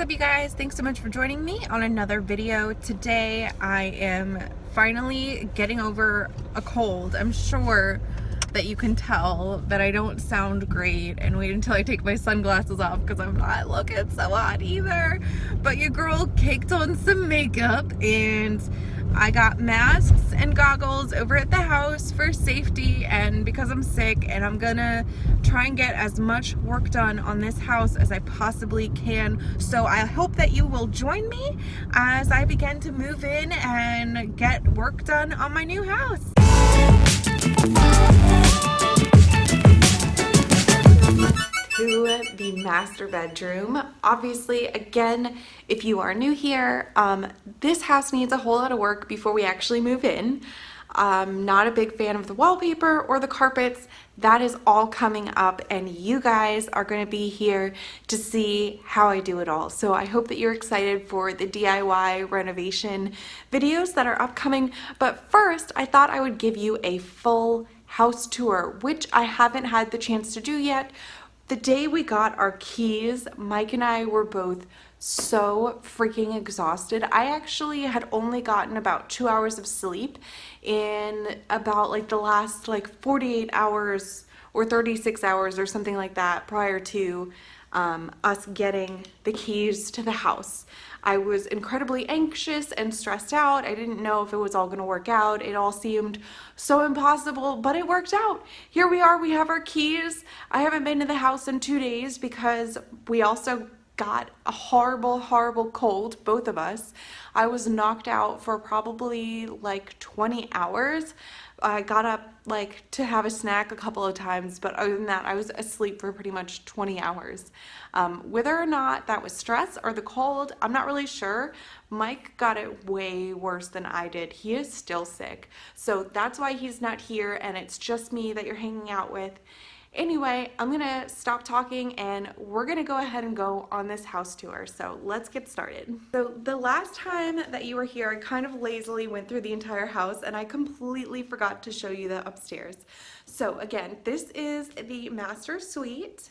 up, you guys? Thanks so much for joining me on another video. Today I am finally getting over a cold. I'm sure that you can tell that I don't sound great, and wait until I take my sunglasses off because I'm not looking so hot either. But your girl caked on some makeup and I got masks and goggles over at the house for safety, and because I'm sick, and I'm gonna try and get as much work done on this house as I possibly can. So I hope that you will join me as I begin to move in and get work done on my new house. To the master bedroom. Obviously, again, if you are new here, this house needs a whole lot of work before we actually move in. I'm not a big fan of the wallpaper or the carpets. That is all coming up, and you guys are going to be here to see how I do it all. So I hope that you're excited for the DIY renovation videos that are upcoming. But first, I thought I would give you a full house tour, which I haven't had the chance to do yet. The day we got our keys, Mike and I were both so freaking exhausted. I actually had only gotten about 2 hours of sleep in about like the last 48 hours or 36 hours or something like that prior to us getting the keys to the house. I was incredibly anxious and stressed out. I didn't know if it was all going to work out. It all seemed so impossible, but it worked out. Here we are, we have our keys. I haven't been to the house in 2 days because we also got a horrible cold, both of us. I was knocked out for probably like 20 hours. I got up to have a snack a couple of times, but other than that, I was asleep for pretty much 20 hours. Whether or not that was stress or the cold, I'm not really sure. Mike got it way worse than I did. He is still sick. So that's why he's not here, and it's just me that you're hanging out with. Anyway, I'm gonna stop talking and we're gonna go ahead and go on this house tour. So let's get started. So the last time that you were here, I kind of lazily went through the entire house and I completely forgot to show you the upstairs. So again, this is the master suite.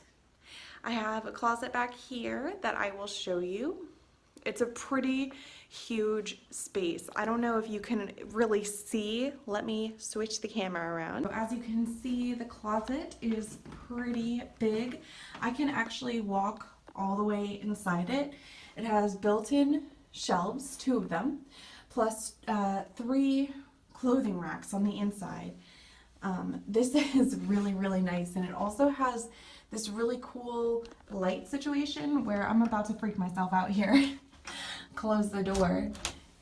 I have a closet back here that I will show you. It's a pretty huge space. I don't know if you can really see. Let me switch the camera around. So as you can see, the closet is pretty big. I can actually walk all the way inside it. It has built-in shelves, 2 of them, plus 3 clothing racks on the inside. This is really nice, and it also has this really cool light situation where I'm about to freak myself out here. Close the door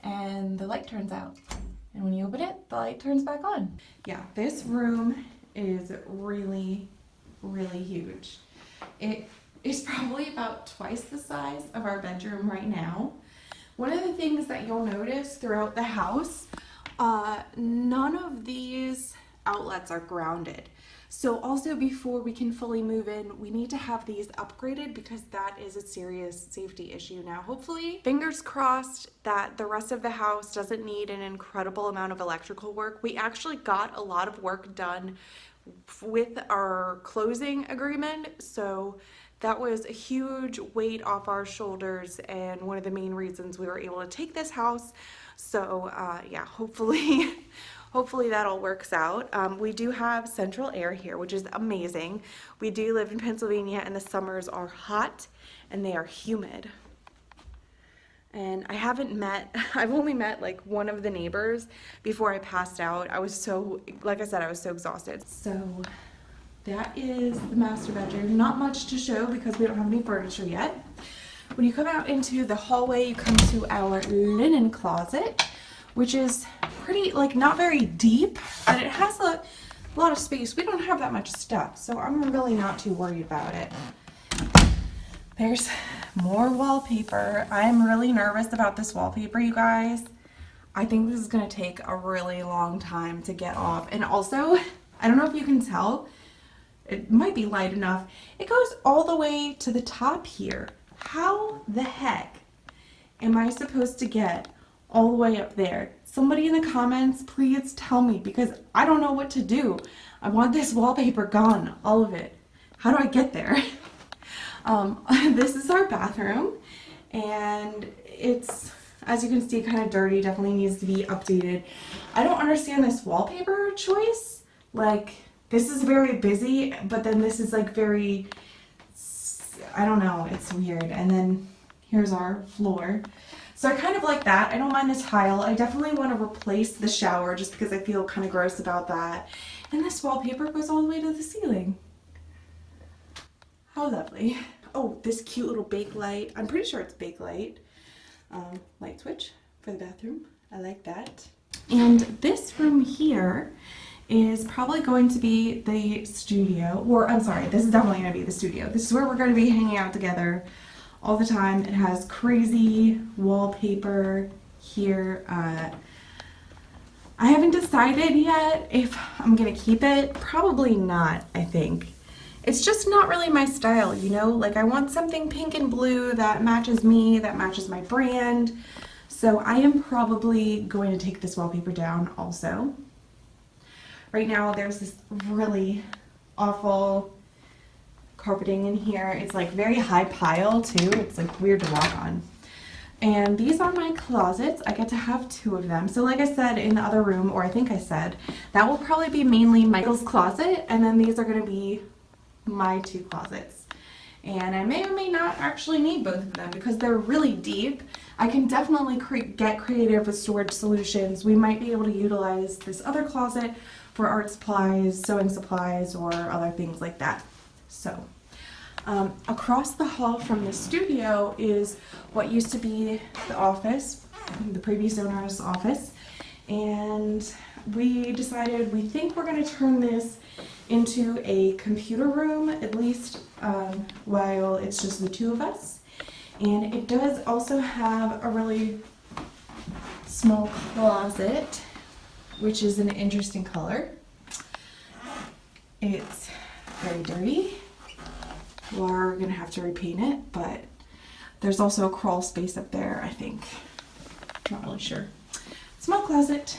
and the light turns out, and when you open it, the light turns back on. Yeah, this room is really huge. It is probably about twice the size of our bedroom right now. One of the things that you'll notice throughout the house, none of these outlets are grounded. So also, before we can fully move in, we need to have these upgraded because that is a serious safety issue now. Hopefully, fingers crossed that the rest of the house doesn't need an incredible amount of electrical work. We actually got a lot of work done with our closing agreement, so that was a huge weight off our shoulders and one of the main reasons we were able to take this house. So yeah, hopefully that all works out. We do have central air here, which is amazing. We do live in Pennsylvania, and the summers are hot and they are humid. And I've only met one of the neighbors before I passed out. I was so, like I said, I was so exhausted. So that is the master bedroom. Not much to show because we don't have any furniture yet. When you come out into the hallway, you come to our linen closet, which is pretty, not very deep, but it has a lot of space. We don't have that much stuff, so I'm really not too worried about it. There's more wallpaper. I'm really nervous about this wallpaper, you guys. I think this is gonna take a really long time to get off. And also, I don't know if you can tell, it might be light enough. It goes all the way to the top here. How the heck am I supposed to get all the way up there? Somebody in the comments, please tell me, because I don't know what to do. I want this wallpaper gone, all of it. How do I get there? This is our bathroom, and it's, as you can see, kind of dirty, definitely needs to be updated. I don't understand this wallpaper choice. Like, this is very busy, but then this is like very, I don't know, it's weird. And then here's our floor. So I kind of like that. I don't mind the tile. I definitely want to replace the shower just because I feel kind of gross about that. And this wallpaper goes all the way to the ceiling. How lovely. Oh, this cute little bake light. I'm pretty sure it's bake light. Light switch for the bathroom. I like that. And this room here is probably going to be the studio, or I'm sorry, this is definitely going to be the studio. This is where we're going to be hanging out together all the time. It has crazy wallpaper here. I haven't decided yet if I'm going to keep it. Probably not, I think. It's just not really my style, you know? Like, I want something pink and blue that matches me, that matches my brand. So I am probably going to take this wallpaper down also. Right now there's this really awful carpeting in here. It's like very high pile too. It's like weird to walk on. And these are my closets. I get to have 2 of them. So like I said in the other room, or I think I said, that will probably be mainly Michael's closet, and then these are going to be my 2 closets. And I may or may not actually need both of them because they're really deep. I can definitely get creative with storage solutions. We might be able to utilize this other closet for art supplies, sewing supplies, or other things like that. So across the hall from the studio is what used to be the office, the previous owner's office. And we decided we think we're going to turn this into a computer room, at least while it's just the 2 of us. And it does also have a really small closet, which is an interesting color. It's very dirty. We're gonna have to repaint it, but there's also a crawl space up there, I think. Not really sure. Small closet.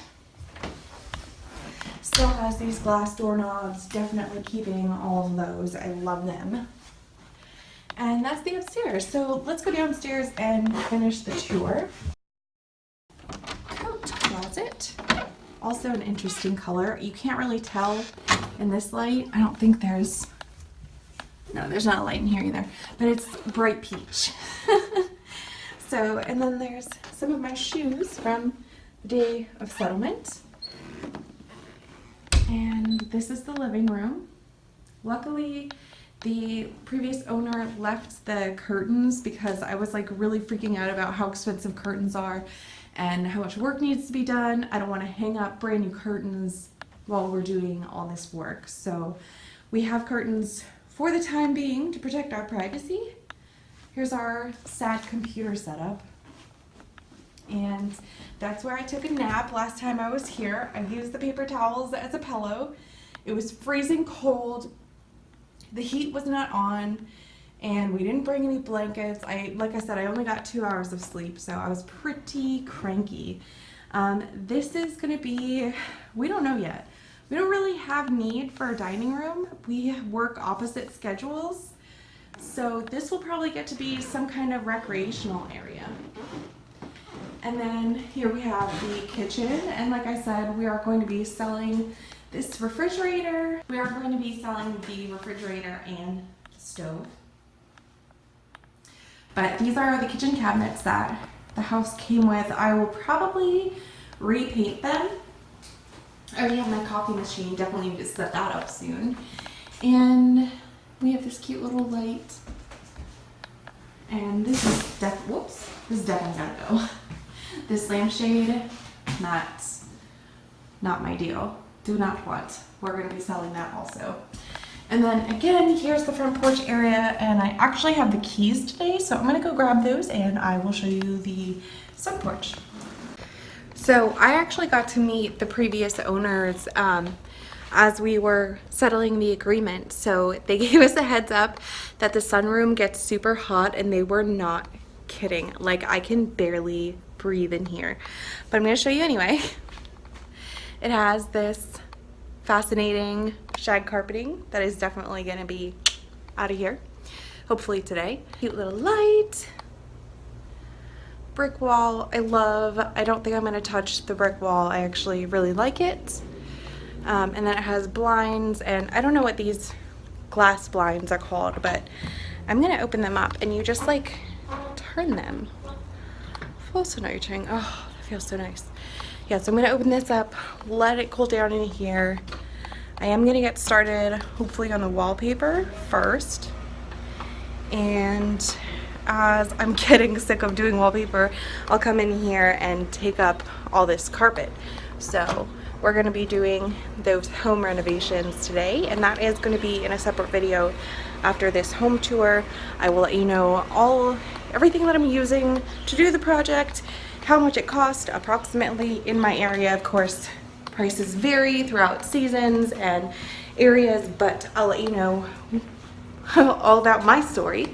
Still has these glass doorknobs, definitely keeping all of those. I love them. And that's the upstairs. So let's go downstairs and finish the tour. Coat closet. Also an interesting color. You can't really tell in this light. I don't think there's, no, there's not a light in here either, but it's bright peach. So, and then there's some of my shoes from the day of settlement. And this is the living room. Luckily, the previous owner left the curtains because I was like really freaking out about how expensive curtains are and how much work needs to be done. I don't want to hang up brand new curtains while we're doing all this work. So we have curtains for the time being to protect our privacy. Here's our sad computer setup. And that's where I took a nap last time I was here. I used the paper towels as a pillow. It was freezing cold. The heat was not on, and we didn't bring any blankets. Like I said, I only got 2 hours of sleep, so I was pretty cranky. This is gonna be, we don't know yet. We don't really have need for a dining room. We work opposite schedules, so this will probably get to be some kind of recreational area. And then here we have the kitchen, and like I said, we are going to be selling this refrigerator. We are going to be selling the refrigerator and stove. But these are the kitchen cabinets that the house came with. I will probably repaint them. I already have my coffee machine, definitely need to set that up soon. And we have this cute little light. And this is this is definitely gotta go. This lampshade, not my deal. Do not want. We're going to be selling that also. And then again, here's the front porch area, and I actually have the keys today, so I'm going to go grab those and I will show you the sun porch. So I actually got to meet the previous owners as we were settling the agreement. So they gave us a heads up that the sunroom gets super hot, and they were not kidding. Like, I can barely breathe in here, but I'm going to show you anyway. It has this fascinating shag carpeting that is definitely going to be out of here, hopefully today. Cute little light. brick wall. I don't think I'm going to touch the brick wall. I actually really like it. And then it has blinds, and I don't know what these glass blinds are called, but I'm going to open them up and you just like turn them. Fascinating. Oh, that feels so nice. Yeah, so I'm going to open this up, let it cool down in here. I am going to get started hopefully on the wallpaper first. And as I'm getting sick of doing wallpaper, I'll come in here and take up all this carpet. So we're going to be doing those home renovations today, and that is going to be in a separate video after this home tour. I will let you know everything that I'm using to do the project, how much it cost approximately in my area. Of course, prices vary throughout seasons and areas, but I'll let you know all about my story.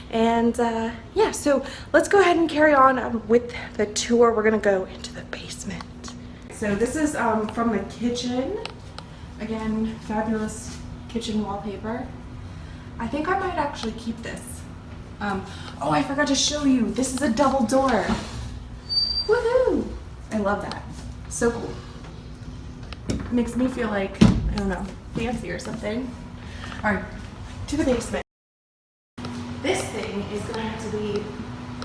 And yeah, so let's go ahead and carry on with the tour. We're gonna go into the basement. So this is from the kitchen. Again, fabulous kitchen wallpaper. I think I might actually keep this. Oh, I forgot to show you. This is a double door. Woohoo! I love that. So cool. Makes me feel like, I don't know, fancy or something. All right, to the basement. This thing is going to have to be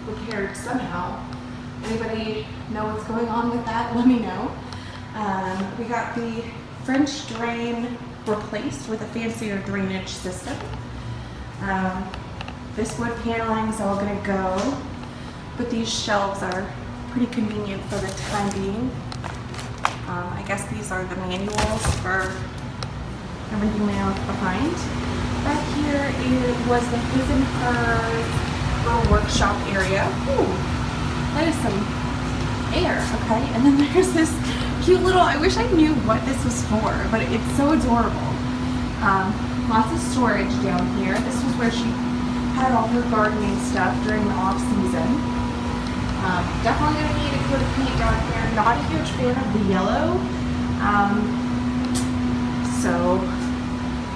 repaired somehow. Anybody know what's going on with that? Let me know. We got the French drain replaced with a fancier drainage system. This wood paneling is all going to go, but these shelves are pretty convenient for the time being. I guess these are the manuals for everything they left behind. Back here was the his and hers little workshop area. Ooh, that is some air, okay? And then there's this cute little, I wish I knew what this was for, but it's so adorable. Lots of storage down here. This was where she had all her gardening stuff during the off season. Definitely gonna need a coat of paint down here. Not a huge fan of the yellow.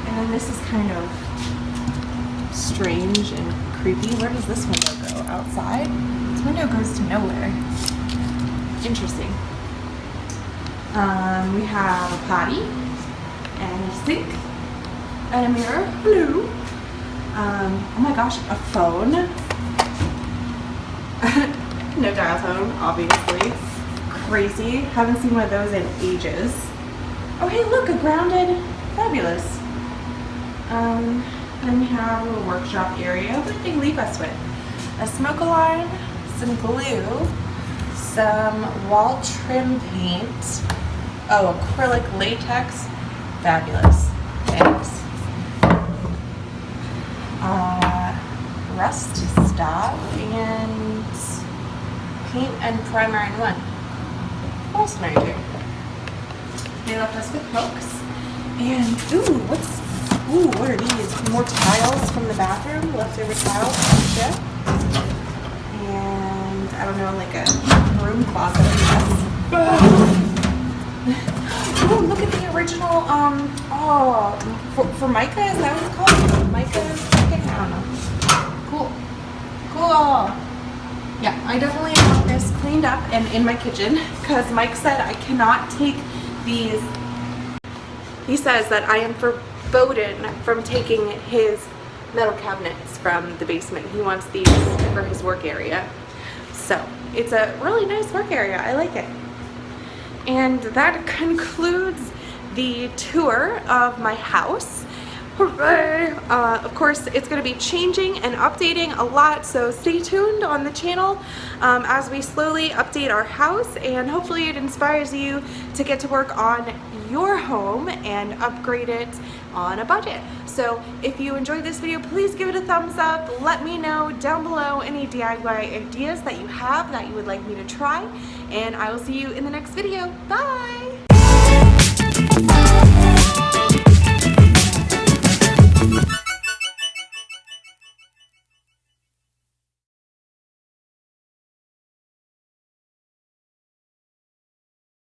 And then this is kind of strange and creepy. Where does this window go? Outside? This window goes to nowhere. Interesting. We have a potty and a sink and a mirror. Hello. Oh my gosh, a phone. No dial tone, obviously. Crazy. Haven't seen one of those in ages. Oh hey, look, a grounded. Fabulous. Then we have a little workshop area. What did they leave us with? A smoke alarm, some glue, some wall trim paint. Oh, acrylic latex. Fabulous. Thanks. Rust stop and paint and primer in one. Fascinating. They left us with hooks. And what are these? More tiles from the bathroom, leftover tiles from the ship. And I don't know, like a broom closet, I guess. Oh, look at the original, for Micah, is that what it's called? Micah's chicken? I don't know. Cool. Cool. Yeah, I definitely want this cleaned up and in my kitchen because Mike said I cannot take these. He says that I am forbidden from taking his metal cabinets from the basement. He wants these for his work area. So it's a really nice work area. I like it. And that concludes the tour of my house. Hooray! Of course, it's going to be changing and updating a lot, so stay tuned on the channel as we slowly update our house, and hopefully it inspires you to get to work on your home and upgrade it on a budget. So if you enjoyed this video, please give it a thumbs up. Let me know down below any DIY ideas that you have that you would like me to try, and I will see you in the next video. Bye!